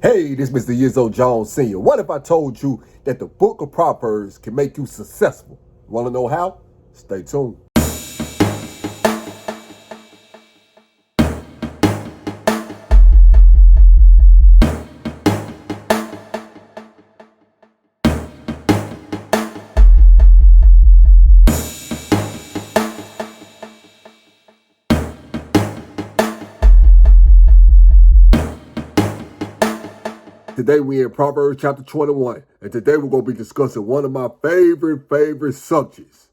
Hey, this is Mr. YIZO JONE Sr. What if I told you that the book of Proverbs can make you successful? Want to know how? Stay tuned. Today we in Proverbs chapter 21, and today we're going to be discussing one of my favorite subjects,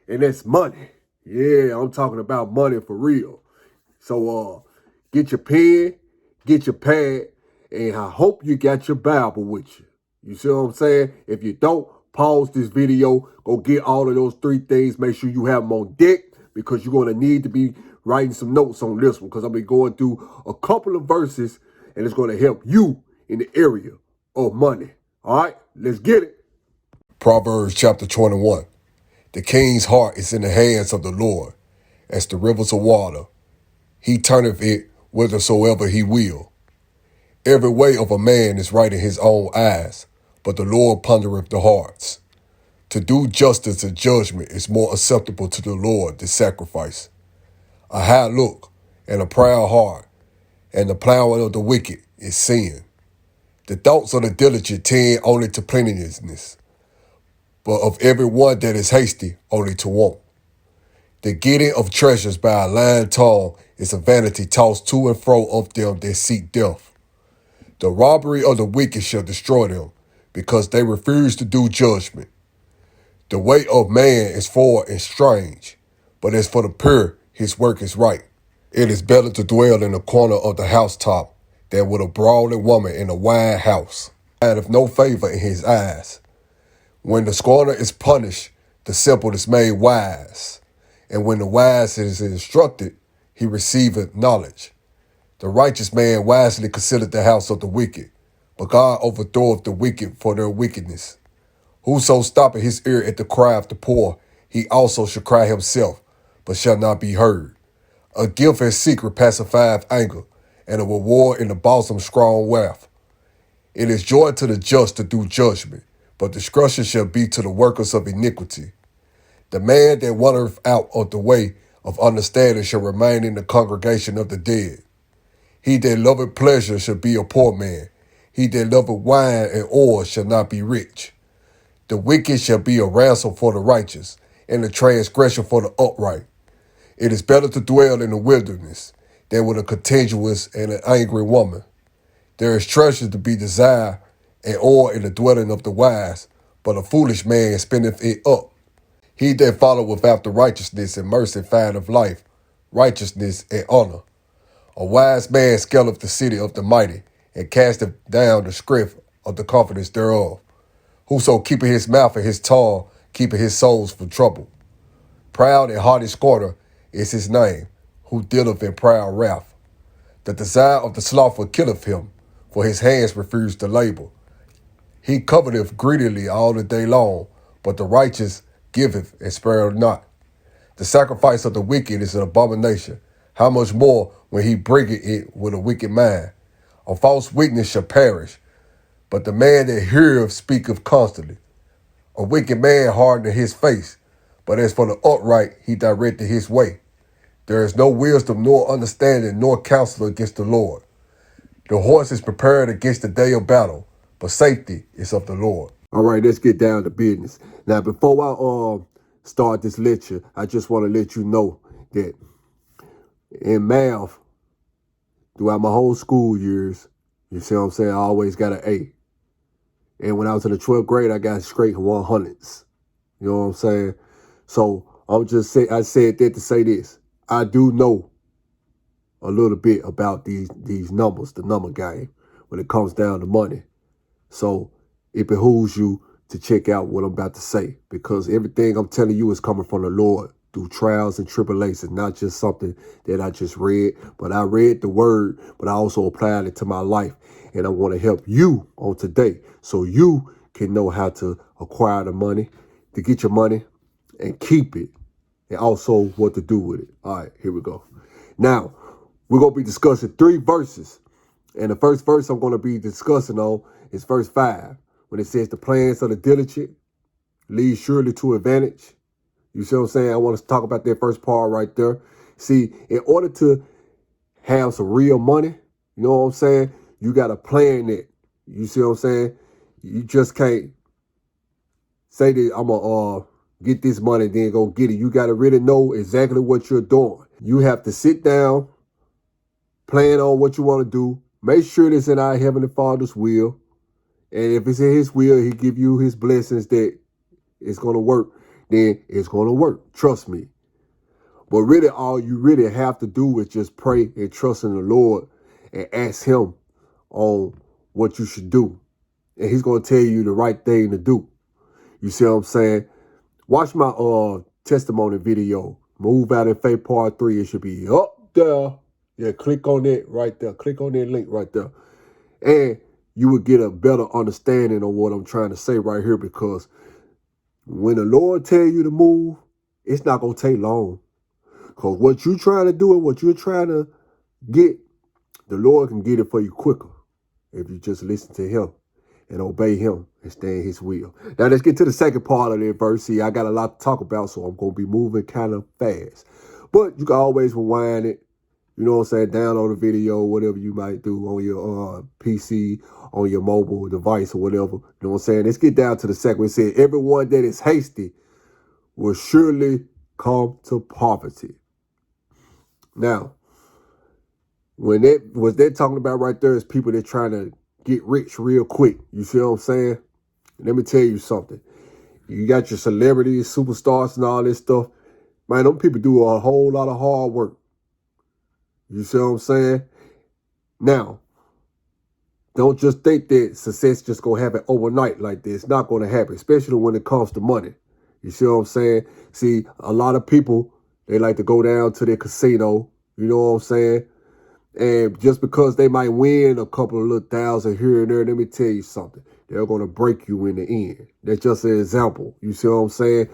and that's money. Yeah, I'm talking about money for real. So get your pen, get your pad, and I hope you got your Bible with you. You see what I'm saying? If you don't, pause this video, go get all of those three things. Make sure you have them on deck because you're going to need to be writing some notes on this one because I'm going to be going through a couple of verses and it's going to help you in the area of money. All right, let's get it. Proverbs chapter 21. The king's heart is in the hands of the Lord, as the rivers of water. He turneth it whithersoever he will. Every way of a man is right in his own eyes, but the Lord pondereth the hearts. To do justice and judgment is more acceptable to the Lord than sacrifice. A high look and a proud heart, and the plowing of the wicked is sin. The thoughts of the diligent tend only to plenteousness, but of every one that is hasty only to want. The getting of treasures by a lying tongue is a vanity tossed to and fro of them that seek death. The robbery of the wicked shall destroy them, because they refuse to do judgment. The way of man is forward and strange, but as for the pure, his work is right. It is better to dwell in the corner of the housetop than with a brawling woman in a wide house, and of no favor in his eyes. When the scorner is punished, the simple is made wise. And when the wise is instructed, he receiveth knowledge. The righteous man wisely considereth the house of the wicked, but God overthroweth the wicked for their wickedness. Whoso stoppeth his ear at the cry of the poor, he also shall cry himself, but shall not be heard. A gift in secret pacifieth anger, and a reward in the bosom strong wrath. It is joy to the just to do judgment, but discretion shall be to the workers of iniquity. The man that wandereth out of the way of understanding shall remain in the congregation of the dead. He that loveth pleasure shall be a poor man. He that loveth wine and oil shall not be rich. The wicked shall be a ransom for the righteous, and the transgression for the upright. It is better to dwell in the wilderness than with a contentious and an angry woman. There is treasure to be desired and oil in the dwelling of the wise, but a foolish man spendeth it up. He that followeth after righteousness and mercy findeth life, righteousness and honor. A wise man scaleth the city of the mighty, and casteth down the strength of the confidence thereof. Whoso keepeth his mouth and his tongue keepeth his souls from trouble. Proud and haughty scorner is his name, who dealeth in proud wrath. The desire of the slothful killeth him, for his hands refuse to labor. He coveteth greedily all the day long, but the righteous giveth and spareth not. The sacrifice of the wicked is an abomination. How much more when he bringeth it with a wicked mind? A false witness shall perish, but the man that heareth speaketh constantly. A wicked man hardeneth his face, but as for the upright, he directeth his way. There is no wisdom nor understanding nor counsel against the Lord. The horse is prepared against the day of battle, but safety is of the Lord. All right, let's get down to business. Now, before I start this lecture, I just want to let you know that in math, throughout my whole school years, you see what I'm saying, I always got an A. And when I was in the 12th grade, I got straight 100s. You know what I'm saying? So I said that to say this. I do know a little bit about these numbers, the number game, when it comes down to money. So it behooves you to check out what I'm about to say, because everything I'm telling you is coming from the Lord through trials and tribulations, not just something that I just read, but I read the word, but I also applied it to my life. And I want to help you on today so you can know how to acquire the money, to get your money and keep it, and also what to do with it. All right, here we go. Now, we're going to be discussing 3 verses And the first verse I'm going to be discussing on is verse 5, when it says the plans of the diligent lead surely to advantage. You see what I'm saying? I want to talk about that first part right there. See, in order to have some real money, you know what I'm saying? You got to plan it. You see what I'm saying? You just can't say that I'm going to get this money, then go get it. You got to really know exactly what you're doing. You have to sit down, plan on what you want to do. Make sure it's in our Heavenly Father's will. And if it's in his will, he give you his blessings that it's going to work. Then it's going to work. Trust me. But really, all you really have to do is just pray and trust in the Lord and ask him on what you should do. And he's going to tell you the right thing to do. You see what I'm saying? Watch my testimony video, Move Out in Faith Part 3. It should be up there. Yeah, click on it right there. Click on that link right there. And you will get a better understanding of what I'm trying to say right here, because when the Lord tell you to move, it's not going to take long. Because what you're trying to do and what you're trying to get, the Lord can get it for you quicker if you just listen to him and obey him and stay in his will. Now, let's get to the second part of that verse. See, I got a lot to talk about, so I'm going to be moving kind of fast. But you can always rewind it. You know what I'm saying? Download a video, whatever you might do on your PC, on your mobile device or whatever. You know what I'm saying? Let's get down to the second one. It said, everyone that is hasty will surely come to poverty. Now, what they're talking about right there is people that trying to get rich real quick. You see what I'm saying? Let me tell you something. You got your celebrities, superstars, and all this stuff. Man, them people do a whole lot of hard work. You see what I'm saying? Now, don't just think that success just going to happen overnight like this. It's not going to happen, especially when it comes to money. You see what I'm saying? See, a lot of people, they like to go down to their casino. You know what I'm saying? And just because they might win a couple of little thousand here and there, let me tell you something. They're going to break you in the end. That's just an example. You see what I'm saying?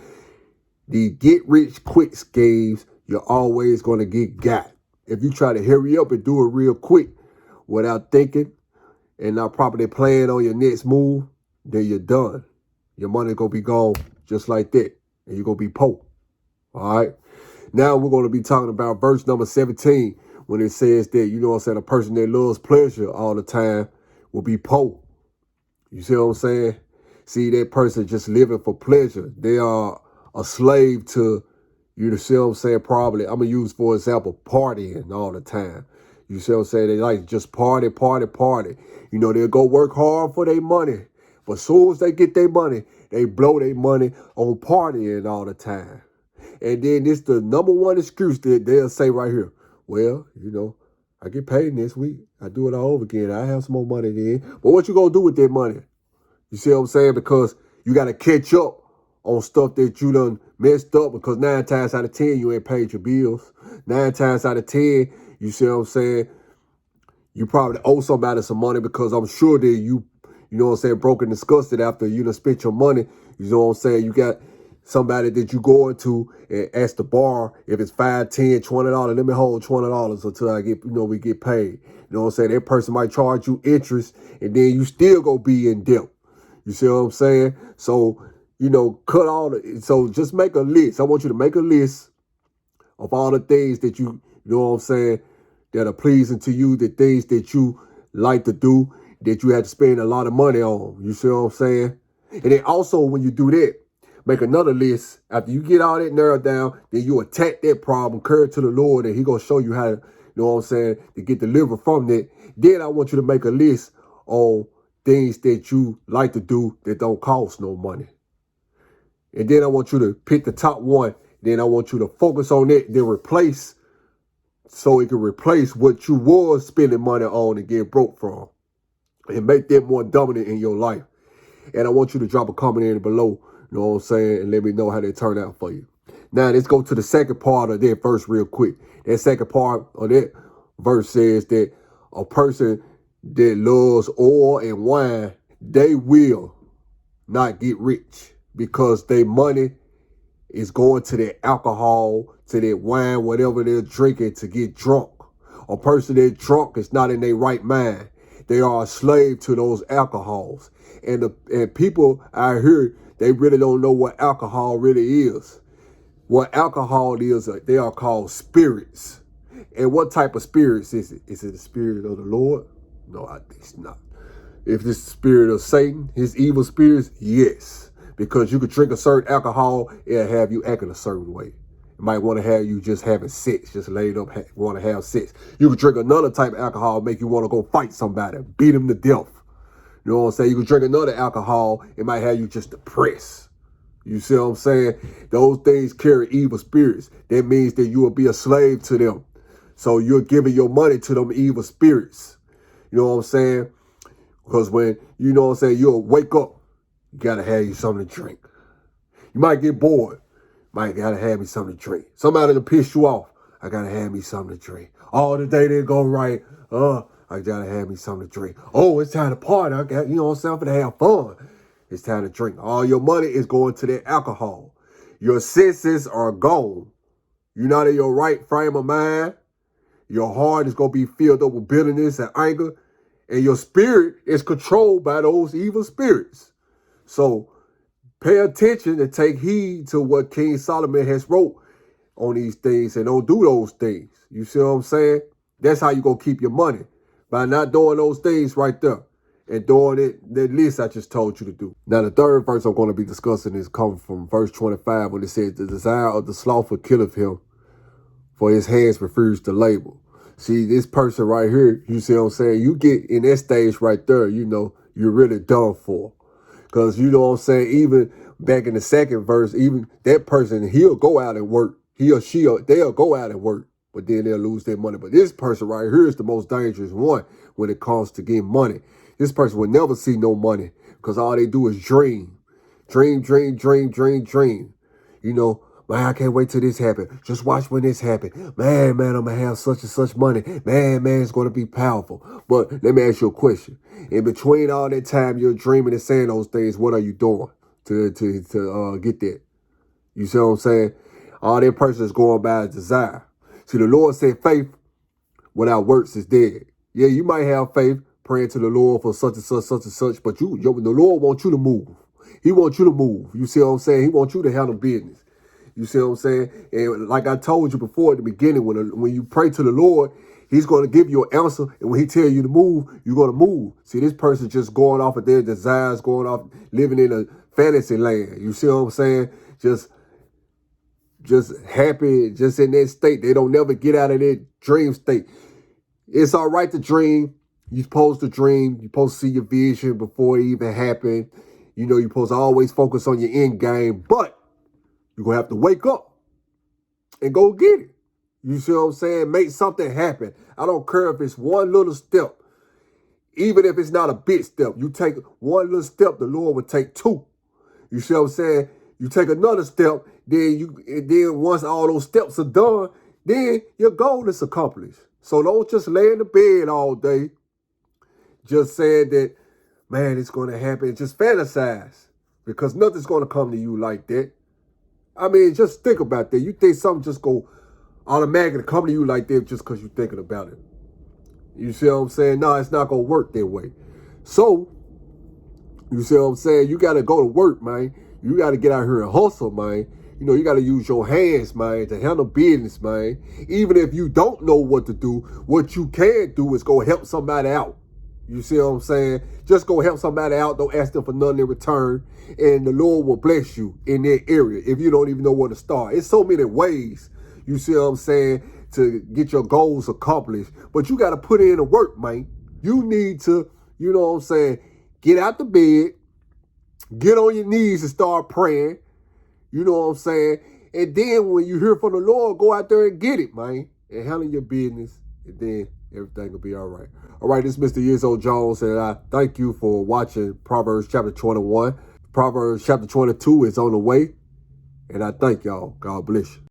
The get rich quick schemes, you're always going to get got. If you try to hurry up and do it real quick without thinking and not properly planning on your next move, then you're done. Your money going to be gone just like that. And you're going to be poor. All right? Now we're going to be talking about verse number 17, when it says that, you know what I'm saying, a person that loves pleasure all the time will be poor. You see what I'm saying? See, that person just living for pleasure. They are a slave to, you see what I'm saying, probably, I'm going to use, for example, partying all the time. You see what I'm saying? They like just party. You know, they'll go work hard for their money. But as soon as they get their money, they blow their money on partying all the time. And then this the number one excuse that they'll say right here. Well, you know, I get paid next week. I do it all over again. I have some more money then. But what you going to do with that money? You see what I'm saying? Because you got to catch up on stuff that you done messed up, because 9 times out of 10, you ain't paid your bills. 9 times out of 10, you see what I'm saying, you probably owe somebody some money, because I'm sure that you know what I'm saying, broke and disgusted after you done spent your money. You know what I'm saying? You got somebody that you go into and ask the bar if it's $5, $10, $20. Let me hold $20 until I get, we get paid. You know what I'm saying? That person might charge you interest, and then you still go be in debt. You see what I'm saying? So, cut all so just make a list. I want you to make a list of all the things that you know what I'm saying, that are pleasing to you, the things that you like to do, that you had to spend a lot of money on. You see what I'm saying? And then also, when you do that, make another list. After you get all that narrowed down, then you attack that problem, carry it to the Lord, and he going to show you how to, to get delivered from that. Then I want you to make a list on things that you like to do that don't cost no money. And then I want you to pick the top one. Then I want you to focus on it, then replace, so it can replace what you was spending money on and get broke from, and make that more dominant in your life. And I want you to drop a comment in below, you know what I'm saying, and let me know how they turn out for you. Now, let's go to the second part of that verse real quick. That second part of that verse says that a person that loves oil and wine, they will not get rich, because their money is going to that alcohol, to that wine, whatever they're drinking, to get drunk. A person that's drunk is not in their right mind. They are a slave to those alcohols. And people out here, they really don't know what alcohol really is. What alcohol is, they are called spirits. And what type of spirits is it? Is it the spirit of the Lord? No, I think it's not. If it's the spirit of Satan, his evil spirits, yes. Because you could drink a certain alcohol, it'll have you acting a certain way. It might want to have you just having sex, just laid up, want to have sex. You could drink another type of alcohol, make you want to go fight somebody, beat him to death. You know what I'm saying? You could drink another alcohol, it might have you just depressed. You see what I'm saying? Those things carry evil spirits. That means that you will be a slave to them. So you're giving your money to them evil spirits. You know what I'm saying? Because when, you know what I'm saying, you'll wake up, you got to have you something to drink. You might get bored. Might got to have me something to drink. Somebody to piss you off. I got to have me something to drink. Oh, the day didn't go right. I got to have me something to drink. Oh, it's time to party. I got, you know what I'm saying, I'm going to have fun. It's time to drink. All your money is going to that alcohol. Your senses are gone. You're not in your right frame of mind. Your heart is going to be filled up with bitterness and anger. And your spirit is controlled by those evil spirits. So pay attention and take heed to what King Solomon has wrote on these things and don't do those things. You see what I'm saying? That's how you going to keep your money. By not doing those things right there. And doing it, the list I just told you to do. Now, the third verse I'm going to be discussing is coming from verse 25 when it says, the desire of the slothful killeth him, for his hands refuse to labor. See, this person right here, you see what I'm saying? You get in that stage right there, you know, you're really done for. Because, you know what I'm saying, even back in the second verse, even that person, he'll go out and work. He or she, they'll go out and work, but then they'll lose their money. But this person right here is the most dangerous one when it comes to getting money. This person will never see no money because all they do is dream. Dream. You know, man, I can't wait till this happens. Just watch when this happens. Man, I'm going to have such and such money. Man, it's going to be powerful. But let me ask you a question. In between all that time you're dreaming and saying those things, what are you doing to get that? You see what I'm saying? All that person is going by his desire. See, the Lord said faith without works is dead. Yeah, you might have faith, praying to the Lord for such and such, but the Lord wants you to move. He wants you to move. You see what I'm saying? He wants you to handle business. You see what I'm saying? And like I told you before at the beginning, when you pray to the Lord, he's going to give you an answer. And when he tells you to move, you're going to move. See, this person just going off of their desires, going off, living in a fantasy land. You see what I'm saying? Just happy, just in that state. They don't never get out of that dream state. It's all right to dream. You're supposed to dream. You're supposed to see your vision before it even happened. You know, you're supposed to always focus on your end game. But you're going to have to wake up and go get it. You see what I'm saying? Make something happen. I don't care if it's one little step. Even if it's not a big step. You take one little step, the Lord will take two. You see what I'm saying? You take another step, then once all those steps are done, then your goal is accomplished. So don't just lay in the bed all day just saying that, man, it's going to happen. Just fantasize because nothing's going to come to you like that. I mean, just think about that. You think something just go automatically come to you like that just because you're thinking about it. You see what I'm saying? No, it's not going to work that way. So, you see what I'm saying? You got to go to work, man. You got to get out here and hustle, man. You know, you got to use your hands, man, to handle business, man. Even if you don't know what to do, what you can do is go help somebody out. You see what I'm saying? Just go help somebody out. Don't ask them for nothing in return. And the Lord will bless you in that area if you don't even know where to start. It's so many ways, you see what I'm saying, to get your goals accomplished. But you got to put in the work, man. You need to, you know what I'm saying, get out the bed, get on your knees and start praying. You know what I'm saying? And then when you hear from the Lord, go out there and get it, man. And handle your business. And then everything will be all right. All right, this is Mr. YIZO Jones, and I thank you for watching Proverbs chapter 21. Proverbs chapter 22 is on the way. And I thank y'all. God bless you.